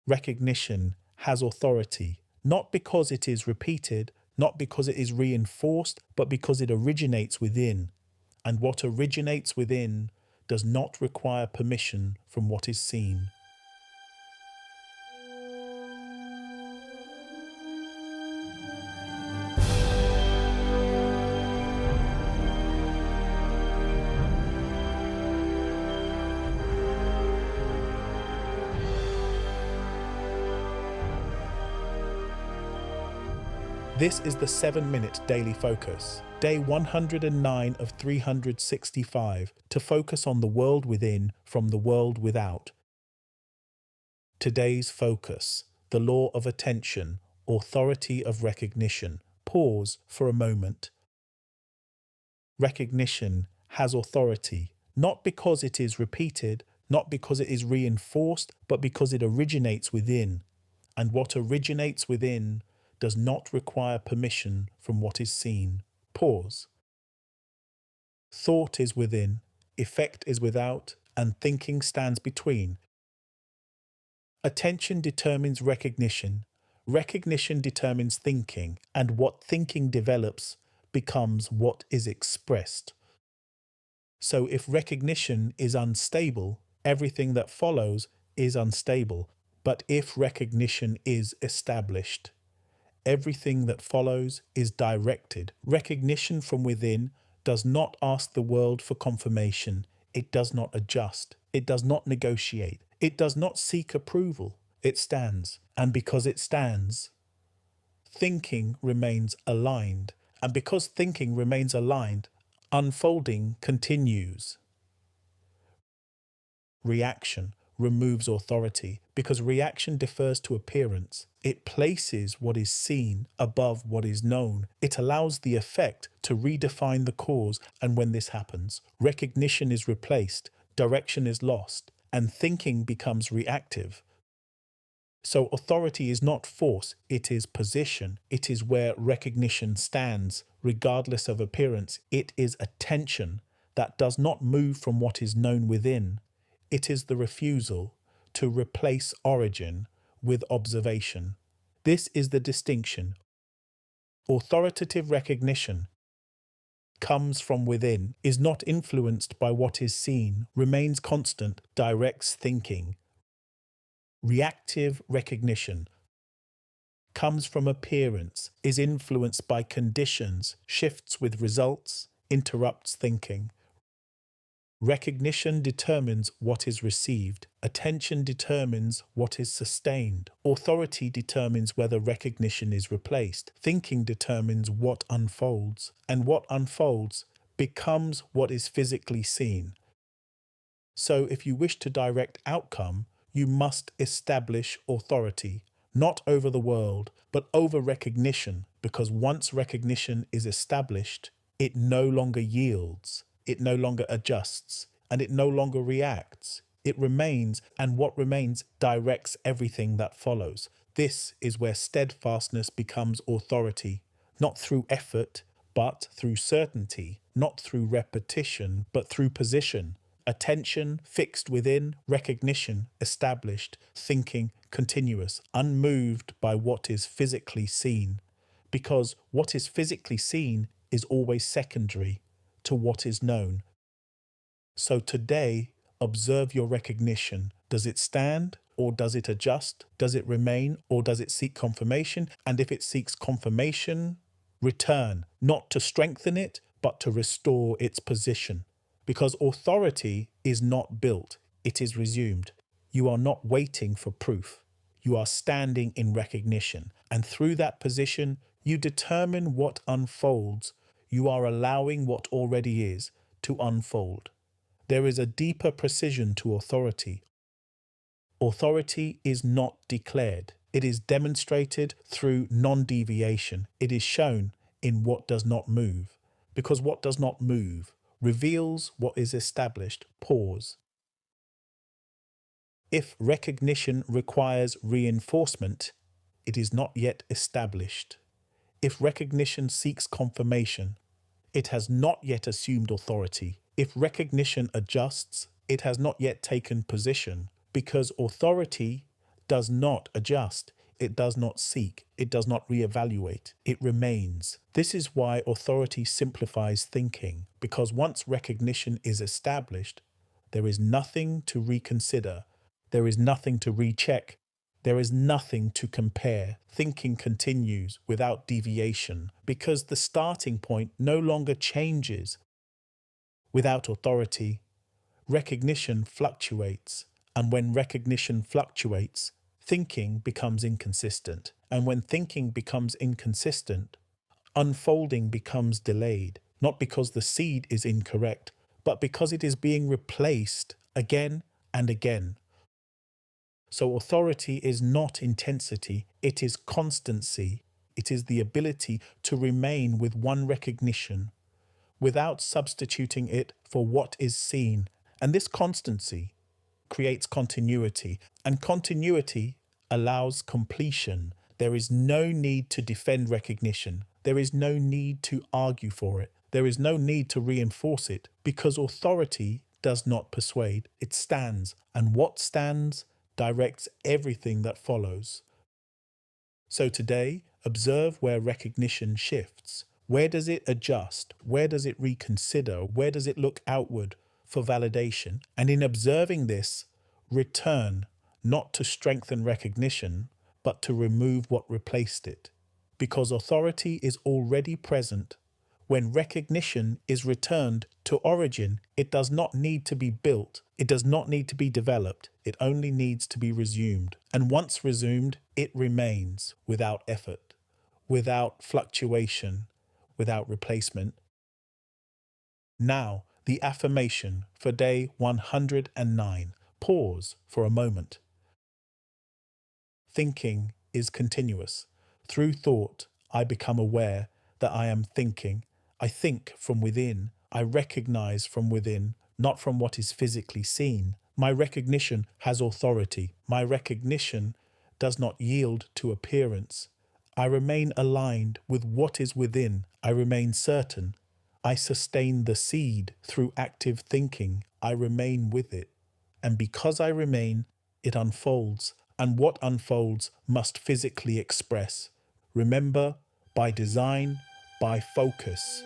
Recognition has authority, not because it is repeated, not because it is reinforced, but because it originates within. And what originates within does not require permission from what is seen. This is the 7-minute daily focus, day 109 of 365, to focus on the world within from the world without. Today's focus, the law of attention, authority of recognition. Pause for a moment. Recognition has authority, not because it is repeated, not because it is reinforced, but because it originates within. And what originates within does not require permission from what is seen. Pause. Thought is within, effect is without, and thinking stands between. Attention determines recognition. Recognition determines thinking, and what thinking develops becomes what is expressed. So if recognition is unstable, everything that follows is unstable. But if recognition is established, everything that follows is directed. Recognition from within does not ask the world for confirmation. It does not adjust. It does not negotiate. It does not seek approval. It stands. And because it stands, thinking remains aligned. And because thinking remains aligned, unfolding continues. Reaction removes authority because reaction defers to appearance. It places what is seen above what is known. It allows the effect to redefine the cause, and when this happens, recognition is replaced, direction is lost, and thinking becomes reactive. So authority is not force, it is position. It is where recognition stands, regardless of appearance. It is attention that does not move from what is known within. It is the refusal to replace origin with observation. This is the distinction. Authoritative recognition comes from within, is not influenced by what is seen, remains constant, directs thinking. Reactive recognition comes from appearance, is influenced by conditions, shifts with results, interrupts thinking. Recognition determines what is received. Attention determines what is sustained. Authority determines whether recognition is replaced. Thinking determines what unfolds. And what unfolds becomes what is physically seen. So if you wish to direct outcome, you must establish authority, not over the world, but over recognition, because once recognition is established, it no longer yields. It no longer adjusts, and it no longer reacts. It remains, and what remains directs everything that follows. This is where steadfastness becomes authority, not through effort, but through certainty, not through repetition, but through position. Attention fixed within, recognition established, thinking continuous, unmoved by what is physically seen. Because what is physically seen is always secondary to what is known. So today, observe your recognition. Does it stand or does it adjust? Does it remain or does it seek confirmation? And if it seeks confirmation, return, not to strengthen it, but to restore its position. Because authority is not built, it is resumed. You are not waiting for proof. You are standing in recognition. And through that position, you determine what unfolds. You are allowing what already is to unfold. There is a deeper precision to authority. Authority is not declared. It is demonstrated through non-deviation. It is shown in what does not move. Because what does not move reveals what is established. Pause. If recognition requires reinforcement, it is not yet established. If recognition seeks confirmation, it has not yet assumed authority. If recognition adjusts, it has not yet taken position, because authority does not adjust. It does not seek. It does not reevaluate. It remains. This is why authority simplifies thinking, because once recognition is established, there is nothing to reconsider. There is nothing to recheck. There is nothing to compare. Thinking continues without deviation because the starting point no longer changes. Without authority, recognition fluctuates. And when recognition fluctuates, thinking becomes inconsistent. And when thinking becomes inconsistent, unfolding becomes delayed, not because the seed is incorrect, but because it is being replaced again and again. So authority is not intensity, it is constancy. It is the ability to remain with one recognition without substituting it for what is seen. And this constancy creates continuity, and continuity allows completion. There is no need to defend recognition. There is no need to argue for it. There is no need to reinforce it because authority does not persuade. It stands, and what stands directs everything that follows. So today, observe where recognition shifts. Where does it adjust? Where does it reconsider? Where does it look outward for validation? And in observing this, return not to strengthen recognition, but to remove what replaced it. Because authority is already present. When recognition is returned to origin, it does not need to be built. It does not need to be developed. It only needs to be resumed. And once resumed, it remains without effort, without fluctuation, without replacement. Now, the affirmation for day 109. Pause for a moment. Thinking is continuous. Through thought, I become aware that I am thinking. I think from within. I recognize from within, not from what is physically seen. My recognition has authority. My recognition does not yield to appearance. I remain aligned with what is within. I remain certain. I sustain the seed through active thinking. I remain with it. And because I remain, it unfolds. And what unfolds must physically express. Remember, by design, by focus.